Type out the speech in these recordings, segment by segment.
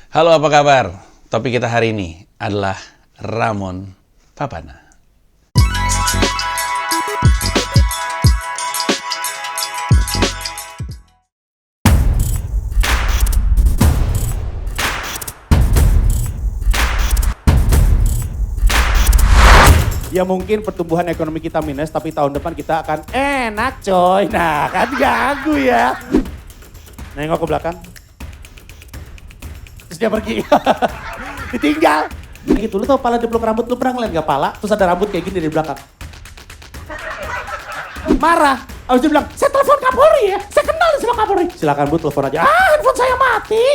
Halo, apa kabar? Topik kita hari ini adalah Ramon Papana. Ya mungkin pertumbuhan ekonomi kita minus, tapi tahun depan kita akan enak coy. Nah kan ganggu ya. Nengok ke belakang. Terus dia pergi. Ditinggal. Gitu, lu tau pala dipeluk rambut, lu pernah ngeliat gak pala? Terus ada rambut kayak gini di belakang. Marah. Habis dia bilang, saya telepon Kapolri ya. Saya kenal sama Kapolri. Silakan Bu, telepon aja. Handphone saya mati.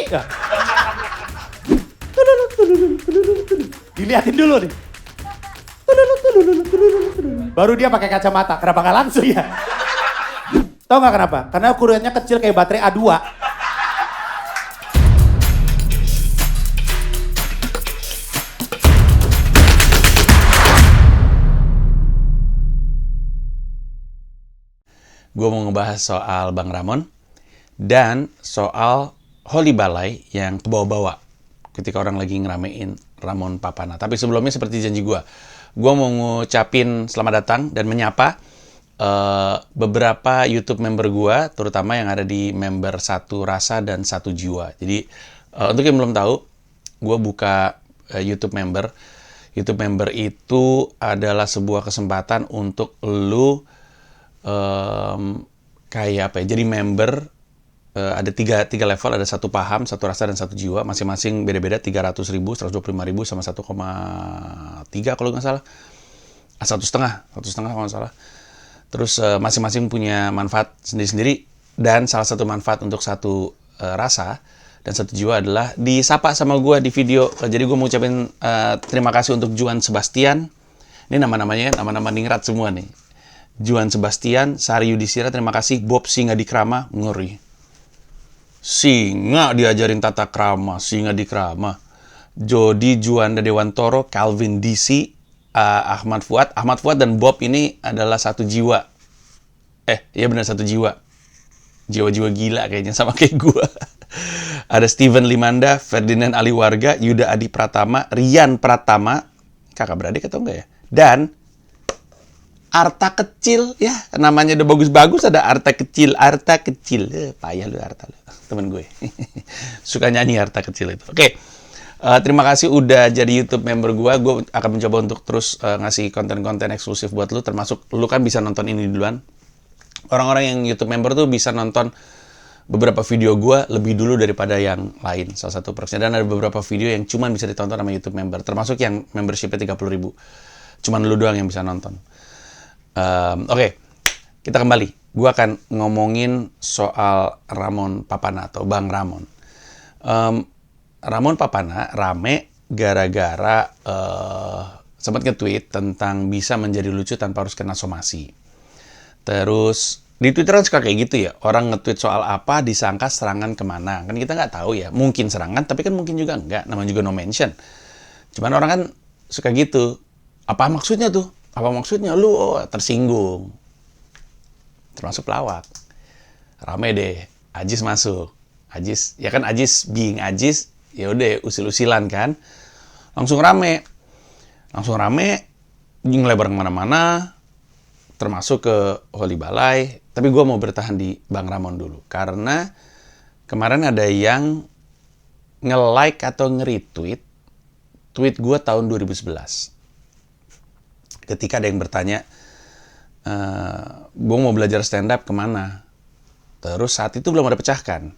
Diliatin dulu nih. Baru dia pakai kacamata. Kenapa nggak langsung ya? Tahu nggak kenapa? Karena ukurannya kecil kayak baterai A2. Gue mau ngebahas soal Bang Ramon dan soal Holy Balai yang kebawa-bawa ketika orang lagi ngeramein Ramon Papana. Tapi sebelumnya seperti janji gue mau ngucapin selamat datang dan menyapa beberapa YouTube member gue, terutama yang ada di member Satu Rasa dan Satu Jiwa. Jadi untuk yang belum tahu, gue buka YouTube member. YouTube member itu adalah sebuah kesempatan untuk lu kayak apa ya? Jadi member ada tiga level, ada Satu Paham, Satu Rasa, dan Satu Jiwa. Masing-masing beda-beda, 300.000, 125.000, sama 1,3 kalau nggak salah. 1,5 kalau nggak salah. Terus masing-masing punya manfaat sendiri-sendiri. Dan salah satu manfaat untuk Satu Rasa dan Satu Jiwa adalah disapa sama gue di video. Jadi gue mau ucapin terima kasih untuk Juan Sebastian. Ini nama-namanya, nama-nama ningrat semua nih. Juan Sebastian, Sari Yudhistira, terima kasih. Bob Singadikrama, ngeri. Singa diajarin tata krama, singa dikrama. Jody Juanda Dewantoro, Calvin DC, Ahmad Fuad dan Bob ini adalah Satu Jiwa. Iya benar, Satu Jiwa. Jiwa-jiwa gila kayaknya, sama kayak gue. Ada Steven Limanda, Ferdinand Aliwarga, Yuda Adi Pratama, Rian Pratama, kakak beradik atau enggak ya? Dan Arta Kecil, ya namanya udah bagus-bagus, ada Arta Kecil. Payah lu Arta lu, temen gue. Suka nyanyi Arta Kecil itu. Oke, terima kasih udah jadi YouTube member gue. Gue akan mencoba untuk terus ngasih konten-konten eksklusif buat lu, termasuk lu kan bisa nonton ini duluan. Orang-orang yang YouTube member tuh bisa nonton beberapa video gue lebih dulu daripada yang lain, salah satu perksnya. Dan ada beberapa video yang cuma bisa ditonton sama YouTube member, termasuk yang membership-nya 30.000. Cuman lu doang yang bisa nonton. Oke, kita kembali. Gue akan ngomongin soal Ramon Papana atau Bang Ramon. Ramon Papana rame gara-gara sempat nge-tweet tentang bisa menjadi lucu tanpa harus kena somasi. Terus di Twitter kan suka kayak gitu ya. Orang nge-tweet soal apa disangka serangan kemana. Kan kita nggak tahu ya. Mungkin serangan, tapi kan mungkin juga enggak. Namanya juga no mention. Cuman orang kan suka gitu. Apa maksudnya tuh? Apa maksudnya? Lu tersinggung. Termasuk pelawak. Rame deh. Ajis masuk. Ajis, ya kan Ajis being Ajis, ya udah usil-usilan kan. Langsung rame. Ngelebar kemana-mana. Termasuk ke Holy Balai. Tapi gue mau bertahan di Bang Ramon dulu. Karena kemarin ada yang nge-like atau nge-retweet tweet gue tahun 2011. Ketika ada yang bertanya, gue mau belajar stand up kemana? Terus saat itu belum ada pecahkan.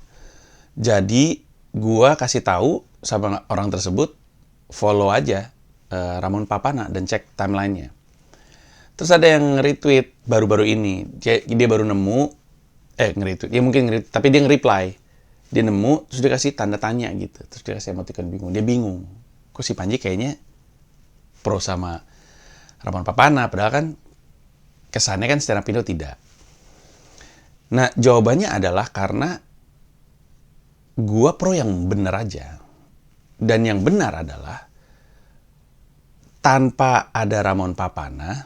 Jadi gue kasih tahu sama orang tersebut, follow aja Ramon Papana dan cek timelinenya. Terus ada yang retweet baru-baru ini. Dia baru nemu, nge-retweet. Ya mungkin nge-retweet, tapi dia nge-reply. Dia nemu, terus dia kasih tanda tanya gitu. Terus dia kasih emoticon bingung. Dia bingung. Kok si Panji kayaknya pro sama Ramon Papana, padahal kan kesannya kan stand up Indo tidak. Nah, jawabannya adalah karena gua pro yang bener aja. Dan yang benar adalah tanpa ada Ramon Papana,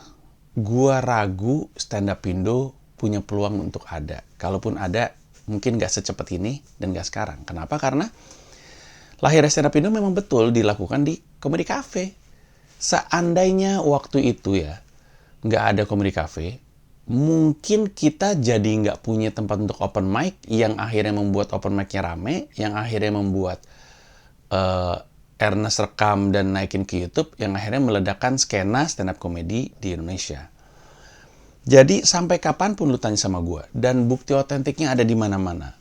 gua ragu stand up Indo punya peluang untuk ada. Kalaupun ada, mungkin nggak secepat ini dan nggak sekarang. Kenapa? Karena Lahirnya stand up Indo memang betul dilakukan di Comedy Cafe. Seandainya waktu itu ya, nggak ada Comedy Cafe, mungkin kita jadi nggak punya tempat untuk open mic, yang akhirnya membuat open mic-nya rame, yang akhirnya membuat Ernest rekam dan naikin ke YouTube, yang akhirnya meledakkan skena stand up comedy di Indonesia. Jadi sampai kapanpun lu tanya sama gue, dan bukti otentiknya ada di mana-mana.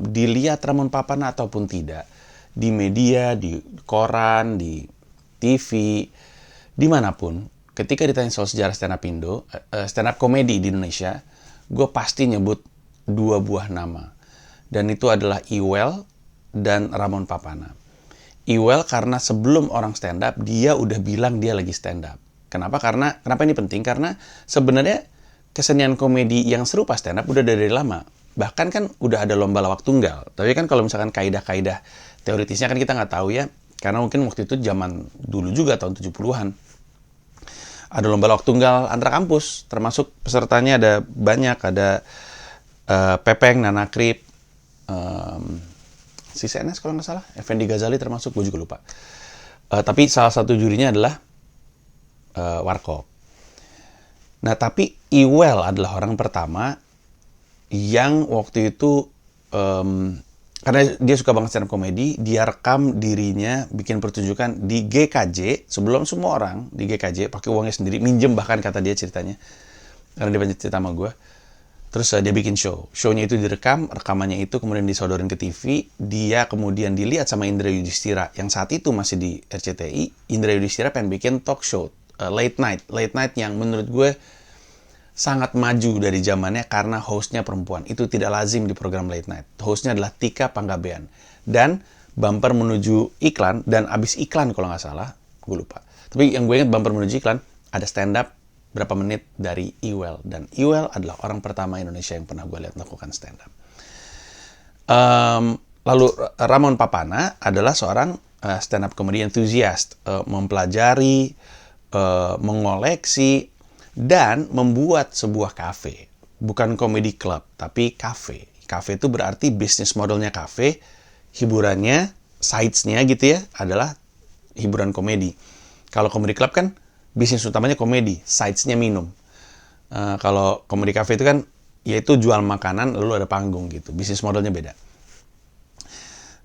Dilihat Ramon Papana ataupun tidak, di media, di koran, di TV, dimanapun, ketika ditanya soal sejarah stand up Indo, stand up comedy di Indonesia, gue pasti nyebut 2 buah nama. Dan itu adalah Iwel dan Ramon Papana. Iwel karena sebelum orang stand up, dia udah bilang dia lagi stand up. Kenapa ini penting? Karena sebenarnya kesenian komedi yang serupa stand up udah dari lama. Bahkan kan udah ada lomba lawak tunggal. Tapi kan kalau misalkan kaidah-kaidah teoritisnya kan kita nggak tahu ya. Karena mungkin waktu itu zaman dulu juga, tahun 70-an. Ada lomba lawak tunggal antar kampus. Termasuk pesertanya ada banyak. Ada Pepeng, Nana Krip, si CNS kalau nggak salah. Effendi Ghazali termasuk, gue juga lupa. Tapi salah satu jurinya adalah Warkop. Nah, tapi Iwel adalah orang pertama yang waktu itu karena dia suka banget stand up comedy, dia rekam dirinya bikin pertunjukan di GKJ sebelum semua orang di GKJ, pakai uangnya sendiri, minjem bahkan kata dia ceritanya, karena dia banyak cerita sama gue. Terus dia bikin show-nya itu direkam, rekamannya itu kemudian disodorin ke TV, dia kemudian dilihat sama Indra Yudhistira yang saat itu masih di RCTI. Indra Yudhistira pengen bikin talk show, late night yang menurut gue sangat maju dari zamannya karena hostnya perempuan. Itu tidak lazim di program late night. Hostnya adalah Tika Panggabean. Dan bumper menuju iklan, dan abis iklan kalau nggak salah, gue lupa. Tapi yang gue ingat bumper menuju iklan, ada stand up berapa menit dari Iwel. Dan Iwel adalah orang pertama Indonesia yang pernah gue lihat melakukan stand up. Lalu Ramon Papana adalah seorang stand up comedy enthusiast. Mempelajari, mengoleksi, dan membuat sebuah kafe. Bukan comedy club, tapi kafe. Kafe itu berarti bisnis modelnya kafe, hiburannya, sides-nya gitu ya, adalah hiburan komedi. Kalau comedy club kan, bisnis utamanya komedi, sides-nya minum. Kalau comedy cafe itu kan, yaitu jual makanan, lalu ada panggung gitu. Bisnis modelnya beda.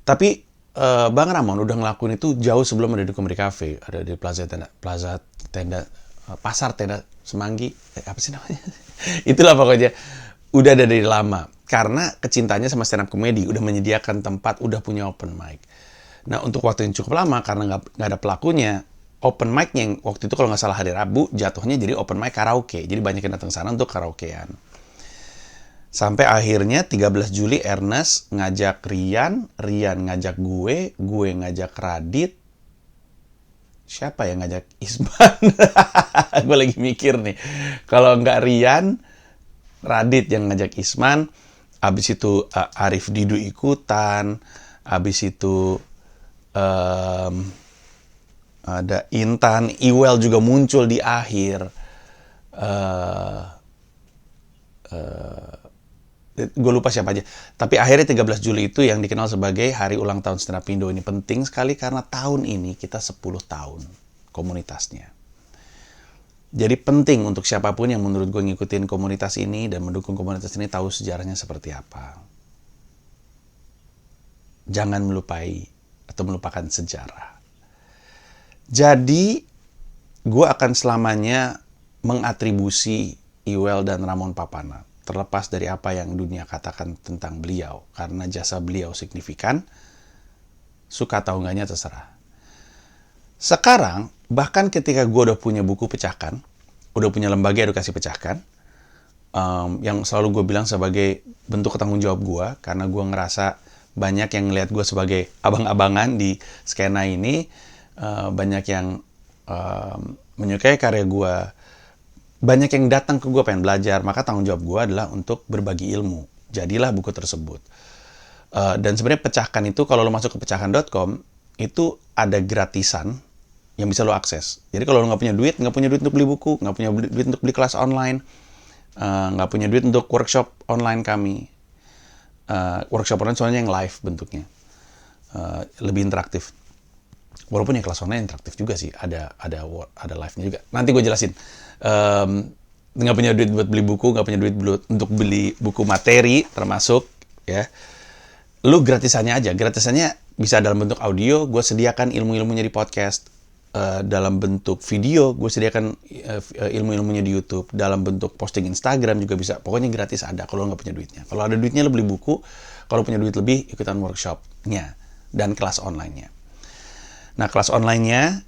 Tapi, Bang Ramon udah ngelakuin itu jauh sebelum ada di comedy cafe. Ada di Pasar Tenda Semanggi, apa sih namanya? Itulah pokoknya. Udah ada dari lama. Karena kecintanya sama stand up comedy, udah menyediakan tempat, udah punya open mic. Nah, untuk waktu yang cukup lama, karena nggak ada pelakunya, open mic yang waktu itu kalau nggak salah hari Rabu, jatuhnya jadi open mic karaoke. Jadi banyak yang datang sana untuk karaokean. Sampai akhirnya 13 Juli Ernest ngajak Rian ngajak gue ngajak Radit, siapa yang ngajak Isman? Gue lagi mikir nih. Kalau nggak Rian, Radit yang ngajak Isman. Abis itu Arif Didu ikutan. Abis itu ada Intan. Iwel juga muncul di akhir. Gue lupa siapa aja. Tapi akhirnya 13 Juli itu yang dikenal sebagai Hari Ulang Tahun Stand Up Indo. Ini penting sekali karena tahun ini kita 10 tahun komunitasnya. Jadi penting untuk siapapun yang menurut gue ngikutin komunitas ini dan mendukung komunitas ini tahu sejarahnya seperti apa. Jangan melupai atau melupakan sejarah. Jadi gue akan selamanya mengatribusi Iwel dan Ramon Papana. Terlepas dari apa yang dunia katakan tentang beliau. Karena jasa beliau signifikan, suka atau enggaknya terserah. Sekarang, bahkan ketika gue udah punya buku pecahkan, udah punya lembaga edukasi pecahkan, yang selalu gue bilang sebagai bentuk tanggung jawab gue, karena gue ngerasa banyak yang ngelihat gue sebagai abang-abangan di skena ini, banyak yang menyukai karya gue, banyak yang datang ke gue pengen belajar, maka tanggung jawab gue adalah untuk berbagi ilmu. Jadilah buku tersebut. Dan sebenarnya pecahkan itu, kalau lo masuk ke pecahkan.com, itu ada gratisan yang bisa lo akses. Jadi kalau lo nggak punya duit untuk beli buku, nggak punya duit untuk beli kelas online, nggak punya duit untuk workshop online kami. Workshop online soalnya yang live bentuknya. lebih interaktif. Walaupun yang kelas online interaktif juga sih, ada live-nya juga. Nanti gue jelasin. Nggak punya duit buat beli buku, nggak punya duit untuk beli buku materi termasuk ya. Lu gratisannya aja. Gratisannya bisa dalam bentuk audio, gue sediakan ilmu-ilmunya di podcast. Dalam bentuk video, gue sediakan ilmu-ilmunya di YouTube. Dalam bentuk posting Instagram juga bisa. Pokoknya gratis ada kalau nggak punya duitnya. Kalau ada duitnya lu beli buku. Kalau punya duit lebih, ikutan workshop-nya dan kelas online-nya. Nah, kelas online-nya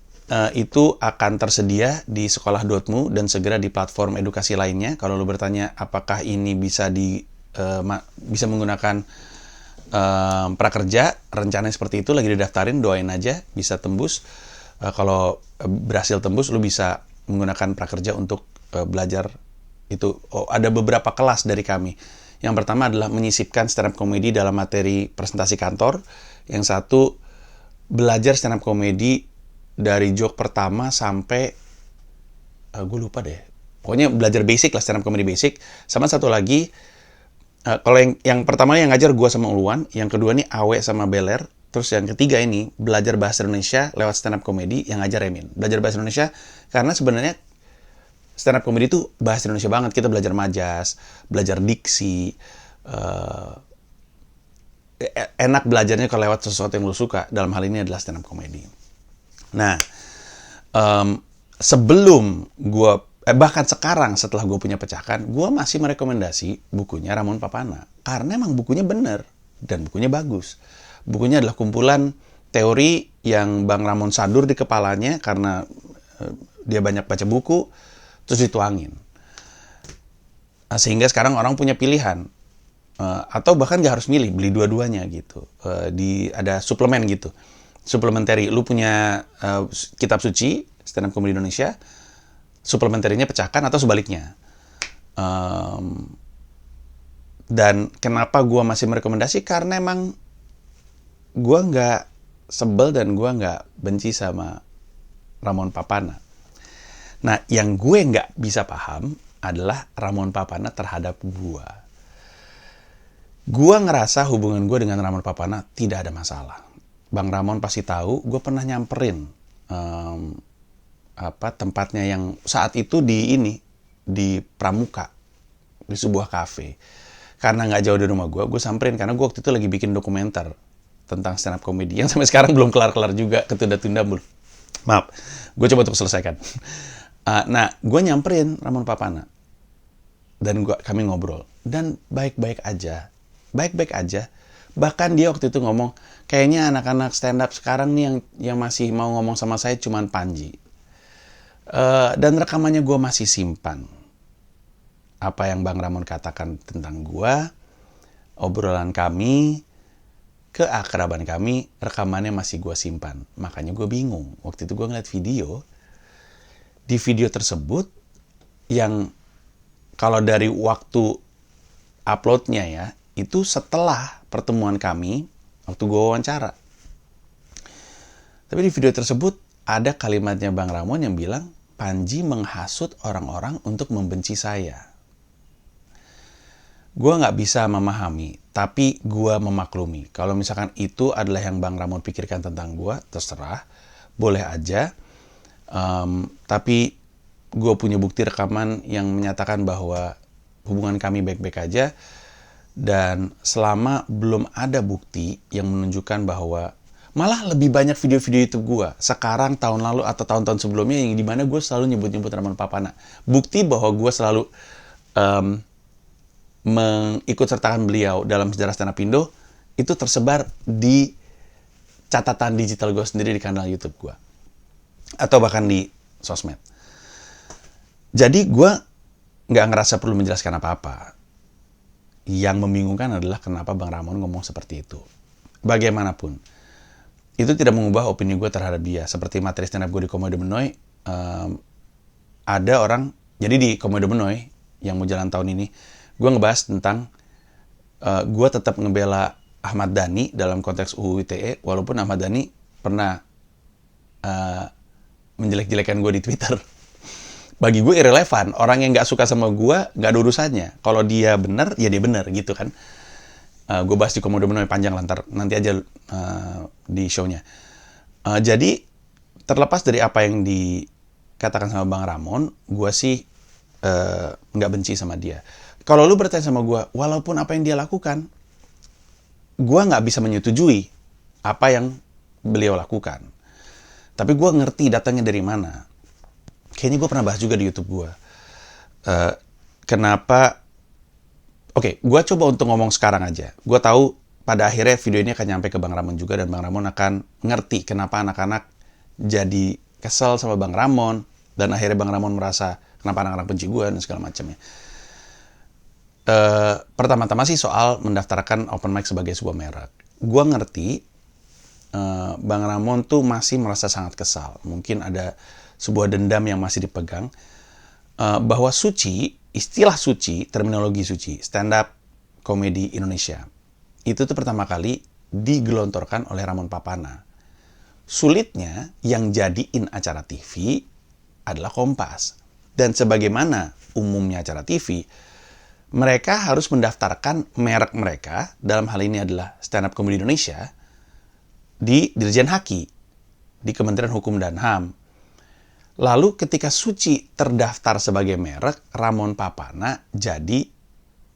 itu akan tersedia di sekolah.mu dan segera di platform edukasi lainnya. Kalau lu bertanya apakah ini bisa bisa menggunakan prakerja, rencananya seperti itu, lagi didaftarin, doain aja bisa tembus. Kalau berhasil tembus, lu bisa menggunakan prakerja untuk belajar itu. Ada beberapa kelas dari kami. Yang pertama adalah menyisipkan stand up comedy dalam materi presentasi kantor. Yang satu, belajar stand up comedy dari joke pertama sampai gue lupa deh. Pokoknya belajar basic lah, stand up comedy basic. Sama satu lagi, kalau yang pertama yang ngajar gue sama Uluan, yang kedua nih Awe sama Beler, terus yang ketiga ini belajar bahasa Indonesia lewat stand up comedy yang ngajar Emin. Belajar bahasa Indonesia karena sebenarnya stand up comedy itu bahasa Indonesia banget. Kita belajar majas, belajar diksi, enak belajarnya kalau lewat sesuatu yang lu suka. Dalam hal ini adalah stand up comedy. Nah, sebelum gue, bahkan sekarang setelah gue punya pecahkan, gue masih merekomendasi bukunya Ramon Papana. Karena emang bukunya bener dan bukunya bagus. Bukunya adalah kumpulan teori yang Bang Ramon sadur di kepalanya karena dia banyak baca buku, terus dituangin. Sehingga sekarang orang punya pilihan. Atau bahkan gak harus milih, beli dua-duanya gitu. Ada suplemen gitu. Suplementary, lu punya kitab suci, stand up comedy Indonesia, suplementerinya pecahkan atau sebaliknya. Dan kenapa gue masih merekomendasi? Karena emang gue nggak sebel dan gue nggak benci sama Ramon Papana. Nah, yang gue nggak bisa paham adalah Ramon Papana terhadap gue. Gue ngerasa hubungan gue dengan Ramon Papana tidak ada masalah. Bang Ramon pasti tahu, gue pernah nyamperin tempatnya yang saat itu di Pramuka, di sebuah kafe. Karena nggak jauh dari rumah gue samperin karena gue waktu itu lagi bikin dokumenter tentang stand up comedy yang sampai sekarang belum kelar-kelar juga, ketunda-tunda belum. Maaf, gue coba untuk selesaikan. Nah, gue nyamperin Ramon Papana dan kami ngobrol dan baik-baik aja. Bahkan dia waktu itu ngomong, kayaknya anak-anak stand up sekarang nih yang masih mau ngomong sama saya cuman Panji. Dan rekamannya gue masih simpan. Apa yang Bang Ramon katakan tentang gue, obrolan kami, keakraban kami, rekamannya masih gue simpan. Makanya gue bingung. Waktu itu gue ngeliat video. Di video tersebut, yang kalau dari waktu uploadnya ya, itu setelah pertemuan kami, waktu gue wawancara. Tapi di video tersebut, ada kalimatnya Bang Ramon yang bilang, Panji menghasut orang-orang untuk membenci saya. Gue nggak bisa memahami, tapi gue memaklumi. Kalau misalkan itu adalah yang Bang Ramon pikirkan tentang gue, terserah, boleh aja. Tapi gue punya bukti rekaman yang menyatakan bahwa hubungan kami baik-baik aja. Dan selama belum ada bukti yang menunjukkan bahwa malah lebih banyak video-video YouTube gue sekarang, tahun lalu, atau tahun-tahun sebelumnya yang dimana gue selalu nyebut-nyebut Ramon Papana. Bukti bahwa gue selalu mengikut sertakan beliau dalam sejarah stand up Indo itu tersebar di catatan digital gue sendiri di kanal YouTube gue atau bahkan di sosmed. Jadi gue nggak ngerasa perlu menjelaskan apa-apa. Yang membingungkan adalah kenapa Bang Ramon ngomong seperti itu. Bagaimanapun, itu tidak mengubah opini gue terhadap dia. Seperti materi stand up gue di Komodo Benoy, ada orang, jadi di Komodo Benoy yang mau jalan tahun ini, gue ngebahas tentang gue tetap ngebela Ahmad Dhani dalam konteks UU ITE, walaupun Ahmad Dhani pernah menjelek-jelekan gue di Twitter. Bagi gue irrelevan. Orang yang nggak suka sama gue nggak ada urusannya. Kalau dia benar, ya dia benar gitu kan. Gue bahas di Komodo Menomai panjang lantar nanti aja di show-nya. Jadi terlepas dari apa yang dikatakan sama Bang Ramon, gue sih nggak benci sama dia. Kalau lu bertanya sama gue, walaupun apa yang dia lakukan, gue nggak bisa menyetujui apa yang beliau lakukan. Tapi gue ngerti datangnya dari mana. Kayaknya gue pernah bahas juga di YouTube gue. Kenapa? Oke, gue coba untuk ngomong sekarang aja. Gue tahu pada akhirnya video ini akan nyampe ke Bang Ramon juga, dan Bang Ramon akan ngerti kenapa anak-anak jadi kesel sama Bang Ramon, dan akhirnya Bang Ramon merasa kenapa anak-anak benci gue dan segala macamnya. Pertama-tama sih soal mendaftarkan open mic sebagai sebuah merek. Gue ngerti Bang Ramon tuh masih merasa sangat kesal. Mungkin ada sebuah dendam yang masih dipegang. Bahwa Suci, istilah Suci, terminologi Suci, stand up komedi Indonesia, itu tuh pertama kali digelontorkan oleh Ramon Papana. Sulitnya yang jadiin acara TV adalah Kompas. Dan sebagaimana umumnya acara TV, mereka harus mendaftarkan merek mereka, dalam hal ini adalah stand up komedi Indonesia, di Dirjen Haki, di Kementerian Hukum dan HAM. Lalu ketika Suci terdaftar sebagai merek, Ramon Papana jadi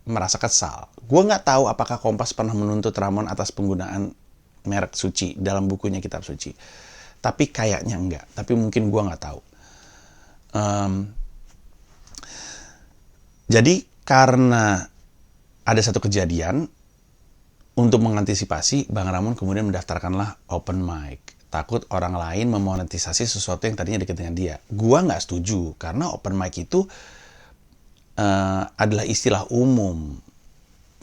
merasa kesal. Gue nggak tahu apakah Kompas pernah menuntut Ramon atas penggunaan merek Suci dalam bukunya Kitab Suci. Tapi kayaknya enggak. Tapi mungkin gue nggak tahu. Jadi karena ada satu kejadian, untuk mengantisipasi, Bang Ramon kemudian mendaftarkanlah open mic. Takut orang lain memonetisasi sesuatu yang tadinya dekat dengan dia. Gua nggak setuju, karena open mic itu adalah istilah umum.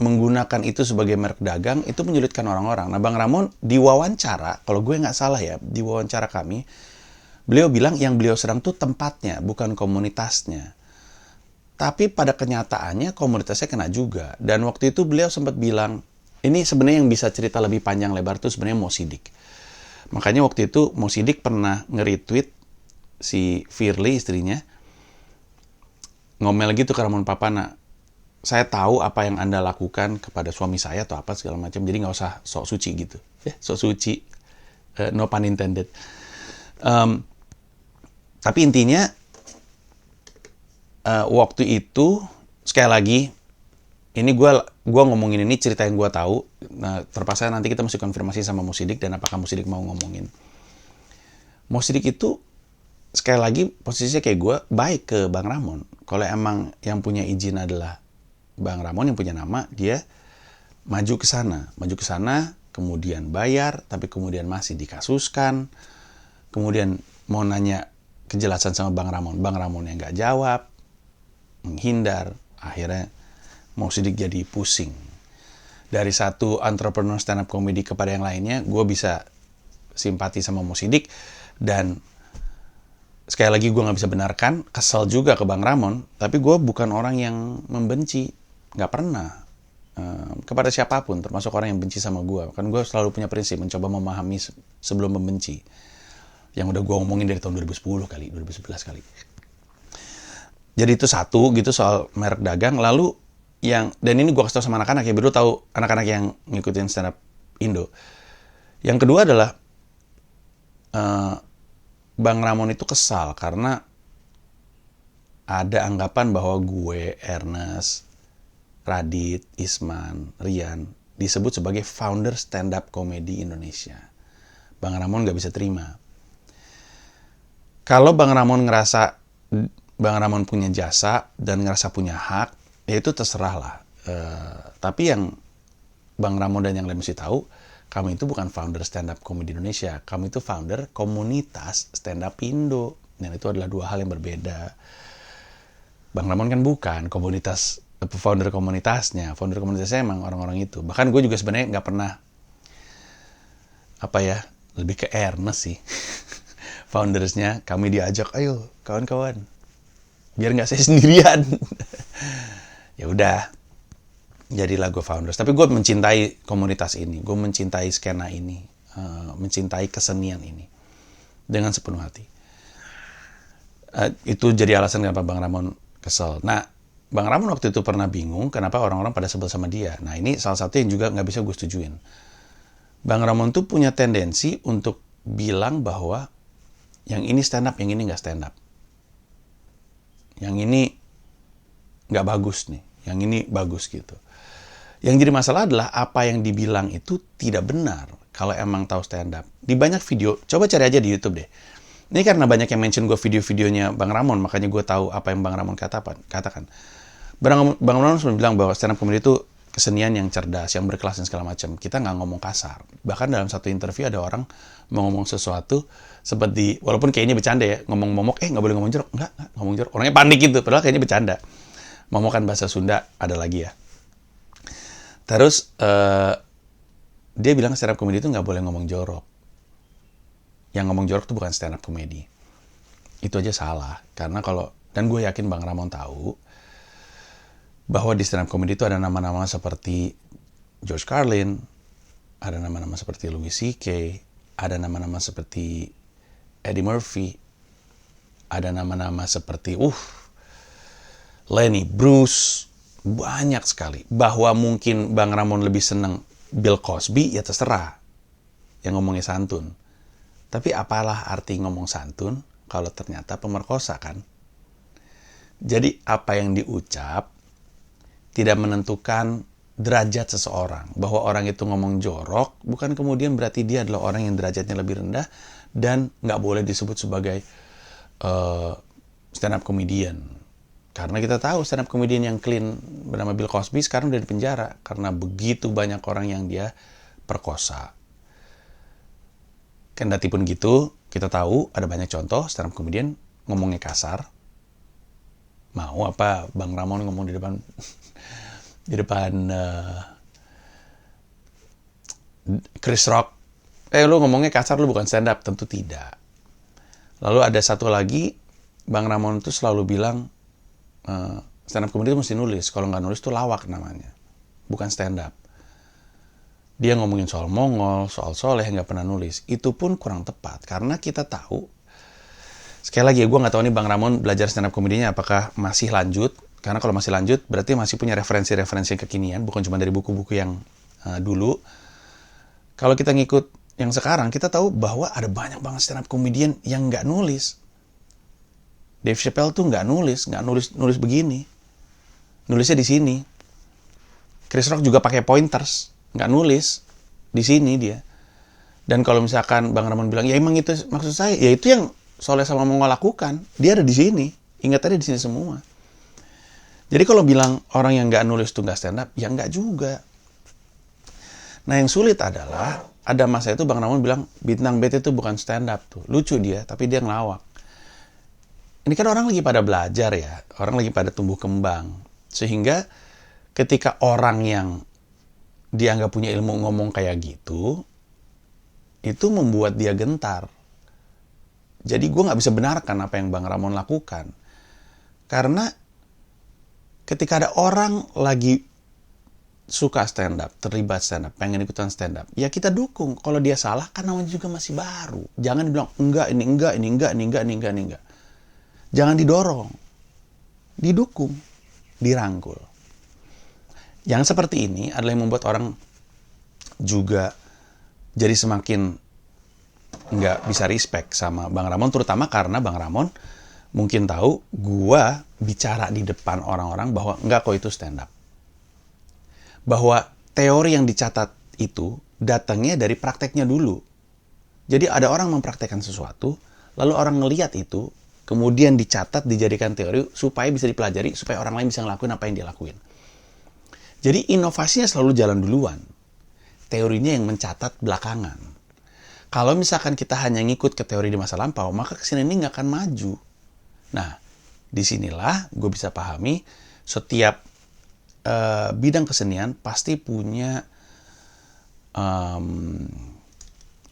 Menggunakan itu sebagai merek dagang, itu menyulitkan orang-orang. Nah, Bang Ramon diwawancara, kalau gue nggak salah ya, di wawancara kami, beliau bilang yang beliau serang tuh tempatnya, bukan komunitasnya. Tapi pada kenyataannya komunitasnya kena juga. Dan waktu itu beliau sempat bilang, ini sebenarnya yang bisa cerita lebih panjang lebar tuh sebenarnya Mo Sidik. Makanya waktu itu Mo Sidik pernah nge-retweet si Firly istrinya, ngomel gitu ke Ramon Papana, saya tahu apa yang Anda lakukan kepada suami saya atau apa segala macam, jadi nggak usah sok suci gitu. Sok suci, no pun intended. Tapi intinya, waktu itu sekali lagi, ini gue ngomongin ini cerita yang gue tahu. Nah, terpaksa nanti kita mesti konfirmasi sama Mo Sidik dan apakah Mo Sidik mau ngomongin. Mo Sidik itu sekali lagi posisinya kayak gue, baik ke Bang Ramon. Kalau emang yang punya izin adalah Bang Ramon yang punya nama, dia maju ke sana, kemudian bayar, tapi kemudian masih dikasuskan. Kemudian mau nanya kejelasan sama Bang Ramon yang nggak jawab, menghindar, akhirnya Mo Sidik jadi pusing. Dari satu entrepreneur stand up comedy kepada yang lainnya, gue bisa simpati sama Mo Sidik, dan sekali lagi gue nggak bisa benarkan, kesel juga ke Bang Ramon, tapi gue bukan orang yang membenci, nggak pernah, kepada siapapun, termasuk orang yang benci sama gue. Kan gue selalu punya prinsip, mencoba memahami sebelum membenci. Yang udah gue ngomongin dari tahun 2010 kali, 2011 kali. Jadi itu satu gitu soal merek dagang. Lalu dan ini gue kasih tau sama anak-anak ya, biar lu tahu anak-anak yang ngikutin stand up Indo. Yang kedua adalah Bang Ramon itu kesal karena ada anggapan bahwa gue, Ernest, Radit, Isman, Rian disebut sebagai founder stand up comedy Indonesia. Bang Ramon nggak bisa terima. Kalau Bang Ramon ngerasa Bang Ramon punya jasa dan ngerasa punya hak, ya itu terserah lah. Tapi yang Bang Ramon dan yang lain mesti tahu, kami itu bukan founder stand up comedy Indonesia. Kami itu founder komunitas stand up Indo. Dan itu adalah dua hal yang berbeda. Bang Ramon kan bukan founder komunitasnya. Founder komunitasnya emang orang-orang itu. Bahkan gue juga sebenarnya nggak pernah, lebih ke Ernest sih. Foundersnya, kami diajak, ayo kawan-kawan, biar nggak saya sendirian. Ya udah, jadilah gue founders. Tapi gue mencintai komunitas ini, gue mencintai skena ini, mencintai kesenian ini dengan sepenuh hati. Itu jadi alasan kenapa Bang Ramon kesel. Nah, Bang Ramon waktu itu pernah bingung kenapa orang-orang pada sebel sama dia. Nah ini salah satu yang juga nggak bisa gue setujuin. Bang Ramon tuh punya tendensi untuk bilang bahwa yang ini stand up, yang ini nggak stand up. Yang ini nggak bagus nih, yang ini bagus gitu. Yang jadi masalah adalah apa yang dibilang itu tidak benar kalau emang tahu stand up. Di banyak video, coba cari aja di YouTube deh. Ini karena banyak yang mention gue video-videonya Bang Ramon, makanya gue tahu apa yang Bang Ramon katakan. Bang Ramon sudah bilang bahwa stand up comedy itu kesenian yang cerdas, yang berkelas dan segala macam. Kita nggak ngomong kasar. Bahkan dalam satu interview ada orang mau ngomong sesuatu seperti, walaupun kayaknya bercanda ya, ngomong momok, nggak boleh ngomong jorok. Nggak ngomong jorok. Orangnya panik gitu, padahal kayaknya bercanda. Momok kan bahasa Sunda, ada lagi ya. Terus dia bilang stand up comedy itu nggak boleh ngomong jorok. Yang ngomong jorok itu bukan stand up comedy. Itu aja salah. Karena dan gue yakin Bang Ramon tahu bahwa di stand up comedy itu ada nama-nama seperti George Carlin, ada nama-nama seperti Louis C.K., ada nama-nama seperti Eddie Murphy, ada nama-nama seperti Lenny Bruce, banyak sekali. Bahwa mungkin Bang Ramon lebih seneng Bill Cosby, ya terserah. Yang ngomongnya santun. Tapi apalah arti ngomong santun kalau ternyata pemerkosa kan? Jadi apa yang diucap tidak menentukan derajat seseorang. Bahwa orang itu ngomong jorok, bukan kemudian berarti dia adalah orang yang derajatnya lebih rendah dan nggak boleh disebut sebagai stand up comedian. Karena kita tahu stand up comedian yang clean bernama Bill Cosby sekarang udah di penjara karena begitu banyak orang yang dia perkosa. Kendati pun gitu, kita tahu ada banyak contoh stand up comedian ngomongnya kasar. Mau apa Bang Ramon ngomong di depan Chris Rock, lu ngomongnya kasar, lu bukan stand up? Tentu tidak. Lalu ada satu lagi, Bang Ramon tuh selalu bilang stand up comedy itu mesti nulis. Kalau nggak nulis tuh lawak namanya, bukan stand up. Dia ngomongin soal Mongol, soal Soleh, nggak pernah nulis. Itu pun kurang tepat, karena kita tahu, sekali lagi gue nggak tahu nih Bang Ramon belajar stand up comedy-nya apakah masih lanjut. Karena kalau masih lanjut, berarti masih punya referensi-referensi kekinian, bukan cuma dari buku-buku yang dulu. Kalau kita ngikut yang sekarang, kita tahu bahwa ada banyak banget stand up comedian yang nggak nulis. Dave Chappelle tuh nggak nulis begini. Nulisnya di sini. Chris Rock juga pakai pointers. Nggak nulis di sini dia. Dan kalau misalkan Bang Ramon bilang, ya emang itu maksud saya, ya itu yang Soleh sama Mongol lakukan. Dia ada di sini. Ingat tadi di sini semua. Jadi kalau bilang orang yang nggak nulis itu nggak stand up, ya nggak juga. Nah yang sulit adalah, ada masa itu Bang Ramon bilang, bintang BT itu bukan stand up tuh. Lucu dia, tapi dia ngelawak. Ini kan orang lagi pada belajar ya. Orang lagi pada tumbuh kembang. Sehingga ketika orang yang dianggap punya ilmu ngomong kayak gitu, itu membuat dia gentar. Jadi gue nggak bisa benarkan apa yang Bang Ramon lakukan. Karena ketika ada orang lagi suka stand up, terlibat stand up, pengen ikutan stand up, ya kita dukung. Kalau dia salah, kan namanya juga masih baru. Jangan dibilang, enggak, ini enggak, ini enggak, ini enggak, ini enggak, ini enggak. Jangan didorong. Didukung. Dirangkul. Yang seperti ini adalah yang membuat orang juga jadi semakin nggak bisa respect sama Bang Ramon, terutama karena Bang Ramon mungkin tahu gua bicara di depan orang-orang bahwa enggak kok itu stand up. Bahwa teori yang dicatat itu datangnya dari prakteknya dulu. Jadi ada orang mempraktekkan sesuatu, lalu orang ngeliat itu, kemudian dicatat, dijadikan teori supaya bisa dipelajari, supaya orang lain bisa ngelakuin apa yang dia lakuin. Jadi inovasinya selalu jalan duluan. Teorinya yang mencatat belakangan. Kalau misalkan kita hanya ngikut ke teori di masa lampau, maka kesini ini nggak akan maju. Nah, disinilah gue bisa pahami setiap bidang kesenian pasti punya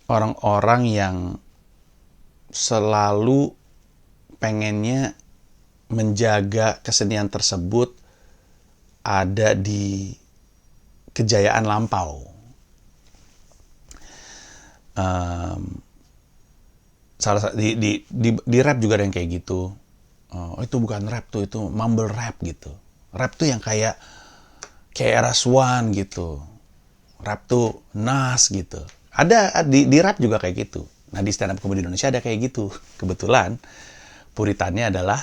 orang-orang yang selalu pengennya menjaga kesenian tersebut ada di kejayaan lampau. Di rap juga ada yang kayak gitu. Itu bukan rap tuh, itu mumble rap gitu. Rap tuh yang kayak era Swan gitu. Rap tuh Nas gitu. Ada di rap juga kayak gitu. Nah di stand up comedy Indonesia ada kayak gitu. Kebetulan puritannya adalah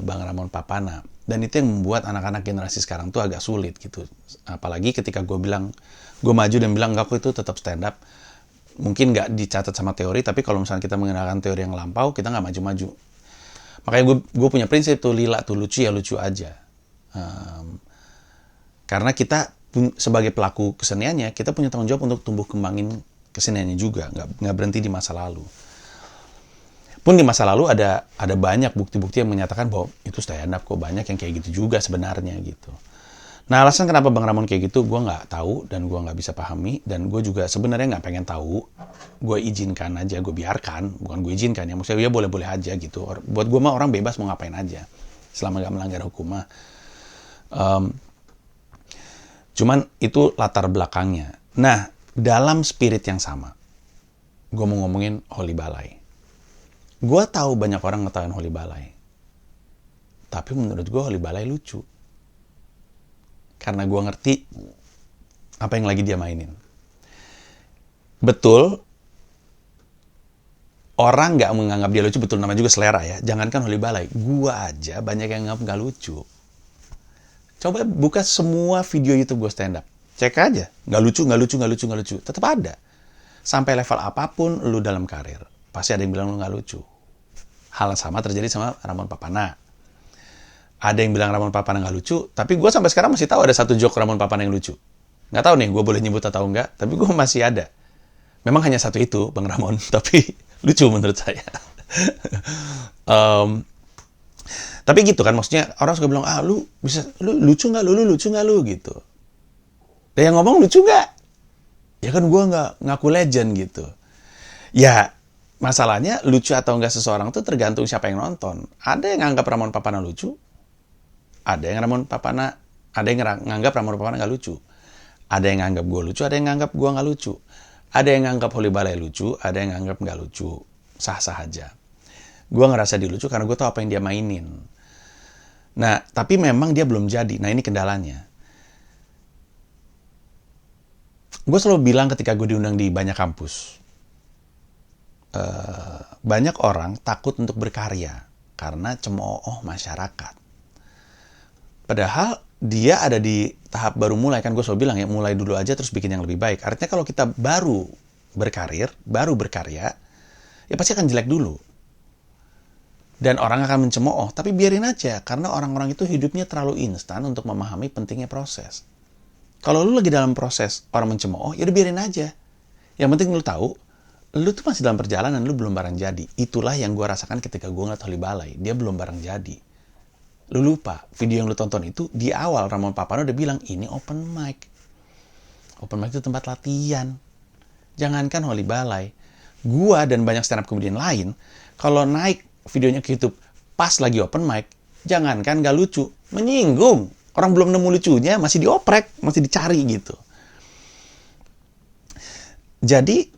Bang Ramon Papana. Dan itu yang membuat anak-anak generasi sekarang tuh agak sulit gitu. Apalagi ketika gue bilang, gue maju dan bilang, enggak, aku itu tetap stand up. Mungkin nggak dicatat sama teori, tapi kalau misalnya kita mengenalkan teori yang lampau, kita nggak maju-maju. Makanya gue punya prinsip tuh, lila tuh lucu ya lucu aja. Karena kita sebagai pelaku keseniannya, kita punya tanggung jawab untuk tumbuh kembangin keseniannya juga, nggak berhenti di masa lalu. Pun di masa lalu ada banyak bukti-bukti yang menyatakan bahwa itu stand up kok, banyak yang kayak gitu juga sebenarnya gitu. Nah alasan kenapa Bang Ramon kayak gitu, gue nggak tahu dan gue nggak bisa pahami, dan gue juga sebenarnya nggak pengen tahu. Gue izinkan aja, gue biarkan, bukan gue izinkan ya, maksudnya ya boleh-boleh aja gitu. Buat gue mah orang bebas mau ngapain aja, selama nggak melanggar hukum mah. Cuman itu latar belakangnya. Nah dalam spirit yang sama, gue mau ngomongin Holy Balai. Gue tahu banyak orang ngetawain Holy Balai, tapi menurut gue Holy Balai lucu. Karena gue ngerti apa yang lagi dia mainin. Betul, orang nggak menganggap dia lucu, betul, namanya juga selera ya. Jangankan Holy Balai, gue aja banyak yang nganggap nggak lucu. Coba buka semua video YouTube gue stand up. Cek aja, nggak lucu. Tetap ada. Sampai level apapun lu dalam karir, pasti ada yang bilang lu nggak lucu. Hal yang sama terjadi sama Ramon Papana. Ada yang bilang Ramon Papana nggak lucu, tapi gue sampai sekarang masih tahu ada satu joke Ramon Papana yang lucu. Nggak tahu nih, gue boleh nyebut atau nggak, tapi gue masih ada. Memang hanya satu itu, Bang Ramon, tapi lucu menurut saya. Tapi gitu kan, maksudnya orang suka bilang, lu lucu nggak lu gitu. Dan yang ngomong lucu nggak? Ya kan gue nggak ngaku legend gitu. Ya masalahnya lucu atau nggak seseorang tuh tergantung siapa yang nonton. Ada yang nganggap Ramon Papana lucu, ada yang nganggap Ramon Papana nggak lucu. Ada yang nganggap gue lucu, ada yang nganggap gue nggak lucu. Ada yang nganggap Holy Balai lucu, ada yang nganggap nggak lucu. Sah-sah aja. Gue ngerasa dia lucu karena gue tahu apa yang dia mainin. Nah, tapi memang dia belum jadi. Nah, ini kendalanya. Gue selalu bilang ketika gue diundang di banyak kampus, banyak orang takut untuk berkarya karena cemooh masyarakat. Padahal dia ada di tahap baru mulai, kan gue selalu bilang ya, mulai dulu aja terus bikin yang lebih baik. Artinya kalau kita baru berkarya, ya pasti akan jelek dulu. Dan orang akan mencemooh, tapi biarin aja, karena orang-orang itu hidupnya terlalu instan untuk memahami pentingnya proses. Kalau lu lagi dalam proses, orang mencemooh, ya udah biarin aja. Yang penting lu tahu, lu tuh masih dalam perjalanan, lu belum barang jadi. Itulah yang gue rasakan ketika gue ngeliat Holy Balai, dia belum barang jadi. Lu lupa, video yang lu tonton itu, di awal Ramon Papana udah bilang, ini open mic. Open mic itu tempat latihan. Jangankan Holy Balai, gua dan banyak stand up comedian lain, kalau naik videonya ke YouTube pas lagi open mic, jangankan gak lucu, menyinggung. Orang belum nemu lucunya, masih dioprek, masih dicari gitu. Jadi,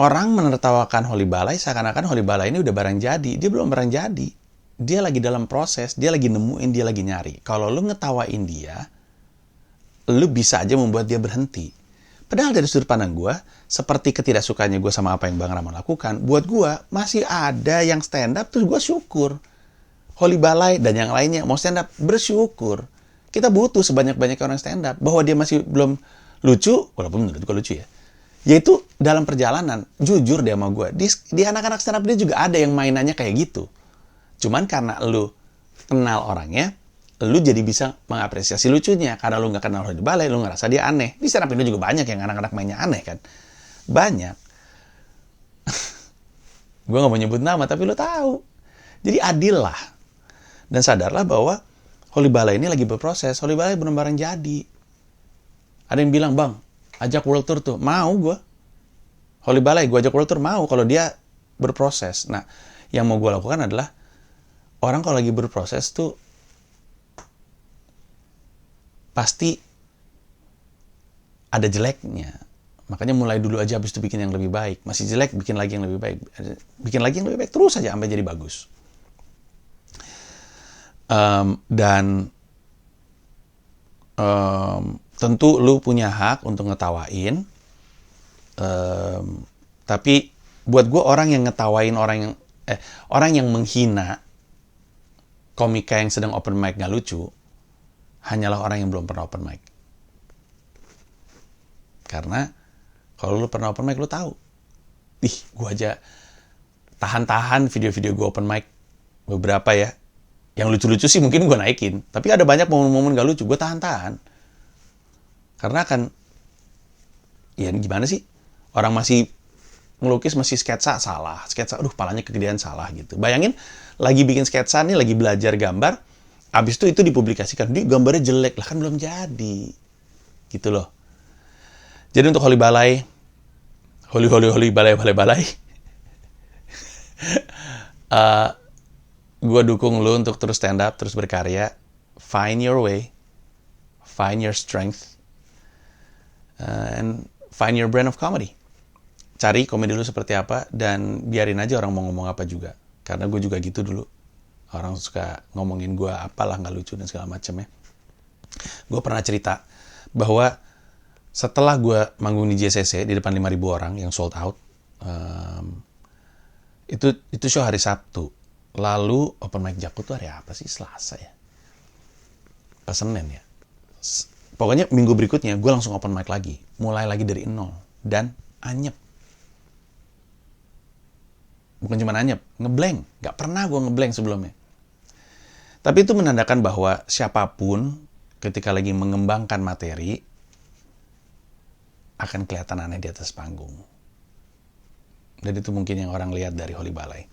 orang menertawakan Holy Balai seakan-akan Holy Balai ini udah barang jadi. Dia belum barang jadi. Dia lagi dalam proses, dia lagi nemuin, dia lagi nyari. Kalau lu ngetawain dia, lu bisa aja membuat dia berhenti. Padahal dari sudut pandang gue, seperti ketidaksukanya gue sama apa yang Bang Ramon lakukan, buat gue masih ada yang stand up, terus gue syukur. Holy Balai dan yang lainnya mau stand up, bersyukur. Kita butuh sebanyak-banyaknya orang stand up. Bahwa dia masih belum lucu, walaupun menurut gue lucu ya, yaitu dalam perjalanan, jujur deh sama gue, di anak-anak stand up dia juga ada yang mainannya kayak gitu. Cuman karena lu kenal orangnya, lu jadi bisa mengapresiasi lucunya. Karena lu nggak kenal Holy Balai, lu ngerasa dia aneh. Di stand up Indo juga banyak yang anak-anak mainnya aneh kan. Banyak. Gue nggak mau nyebut nama, tapi lu tahu. Jadi adil lah. Dan sadarlah bahwa Holy Balai ini lagi berproses. Holy Balai belum barang jadi. Ada yang bilang, Bang, ajak World Tour tuh. Mau gue. Holy Balai, gue ajak World Tour mau kalau dia berproses. Nah, yang mau gue lakukan adalah, orang kalau lagi berproses tuh pasti ada jeleknya. Makanya mulai dulu aja, habis itu bikin yang lebih baik. Masih jelek, bikin lagi yang lebih baik. Bikin lagi yang lebih baik, terus aja sampai jadi bagus. Dan tentu lu punya hak untuk ngetawain. Tapi buat gue orang yang ngetawain orang yang menghina komika yang sedang open mic nggak lucu, hanyalah orang yang belum pernah open mic. Karena kalau lu pernah open mic, lu tahu. Gue aja tahan-tahan video-video gue open mic beberapa ya. Yang lucu-lucu sih mungkin gue naikin. Tapi ada banyak momen-momen gak lucu, gue tahan-tahan. Karena kan, ya gimana sih? Orang masih ngelukis, masih sketsa, salah. Sketsa, aduh palanya kegedean, salah gitu. Bayangin, lagi bikin sketsa nih, lagi belajar gambar. Abis itu dipublikasikan. Dia gambarnya jelek, lah kan belum jadi. Gitu loh. Jadi untuk Holy Balai, Holy Balai. Gue dukung lu untuk terus stand up, terus berkarya. Find your way. Find your strength. And find your brand of comedy. Cari komedi lu seperti apa, dan biarin aja orang mau ngomong apa juga. Karena gue juga gitu dulu. Orang suka ngomongin gue apalah nggak lucu dan segala macam ya. Gue pernah cerita bahwa setelah gue manggung di JCC di depan 5.000 orang yang sold out, itu show hari Sabtu. Lalu open mic Jakut tuh hari apa sih? Selasa ya? Pas Senin ya? Pokoknya minggu berikutnya gue langsung open mic lagi. Mulai lagi dari nol. Dan anyep. Bukan cuma anyep, ngeblank. Gak pernah gue ngeblank sebelumnya. Tapi itu menandakan bahwa siapapun ketika lagi mengembangkan materi akan kelihatan aneh di atas panggung. Dan itu mungkin yang orang lihat dari Holy Balai.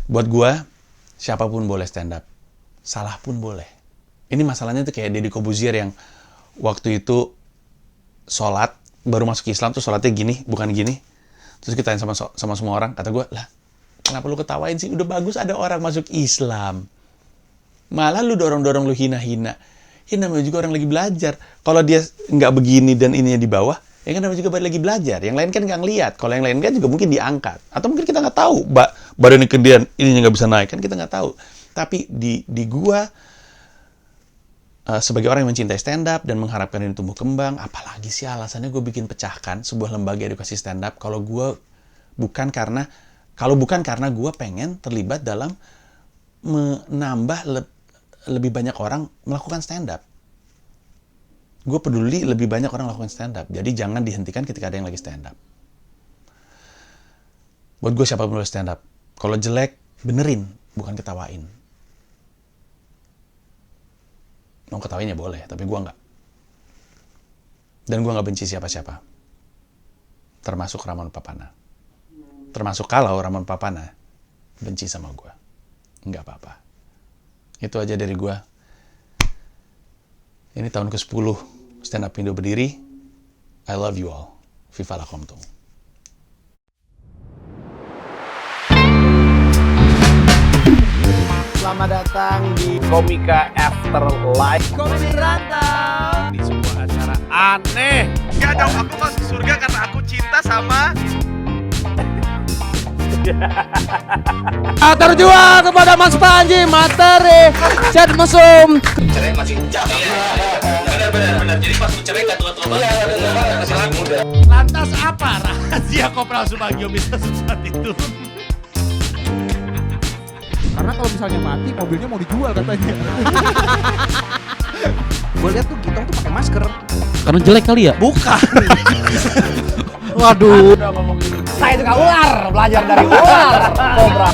Buat gue, siapapun boleh stand up. Salah pun boleh. Ini masalahnya tuh kayak Deddy Corbuzier yang waktu itu sholat, baru masuk Islam tuh sholatnya gini, bukan gini. Terus kita tanya sama semua orang, kata gue, lah kenapa lu ketawain sih? Udah bagus ada orang masuk Islam. Malah lu dorong-dorong, lu hina-hina. Ya namanya juga orang lagi belajar. Kalau dia nggak begini dan ininya di bawah, ya kan namanya juga lagi belajar. Yang lain kan nggak ngeliat. Kalau yang lain kan juga mungkin diangkat. Atau mungkin kita nggak tahu, badan kegedean, ininya nggak bisa naik. Kan kita nggak tahu. Tapi di gua, sebagai orang yang mencintai stand up dan mengharapkan ini tumbuh kembang, apalagi sih alasannya gue bikin pecahkan sebuah lembaga edukasi stand up kalau bukan karena gue pengen terlibat dalam menambah lebih banyak orang melakukan stand up. Gue peduli lebih banyak orang melakukan stand up. Jadi jangan dihentikan ketika ada yang lagi stand up. Buat gue siapa pun boleh stand up. Kalau jelek, benerin, bukan ketawain. Mau ketawain ya boleh, tapi gue nggak. Dan gue nggak benci siapa-siapa. Termasuk Ramon Papana. Termasuk kalau Ramon Papana benci sama gue. Nggak apa-apa. Itu aja dari gue. Ini tahun ke-10 stand up Indo berdiri. I love you all. Viva la Komtung. Selamat datang di Komika Afterlife. Kopi Rantau. Di sebuah acara aneh. Gak dong, aku masuk surga karena aku cinta sama Terjual kepada Mas Panji materi chat mesum. cerai masih jauh ya. Benar. Jadi pas lu cerai gak tua-tua banget. Masih lagi muda. Lantas apa rahasia Kopral Subagio bisa sesat itu? Karena kalau misalnya mati mobilnya mau dijual katanya. Gue lihat tuh Gitong tuh pakai masker. Karena jelek kali ya? Bukan. Waduh. Saya suka ular, belajar dari ular. Kobra.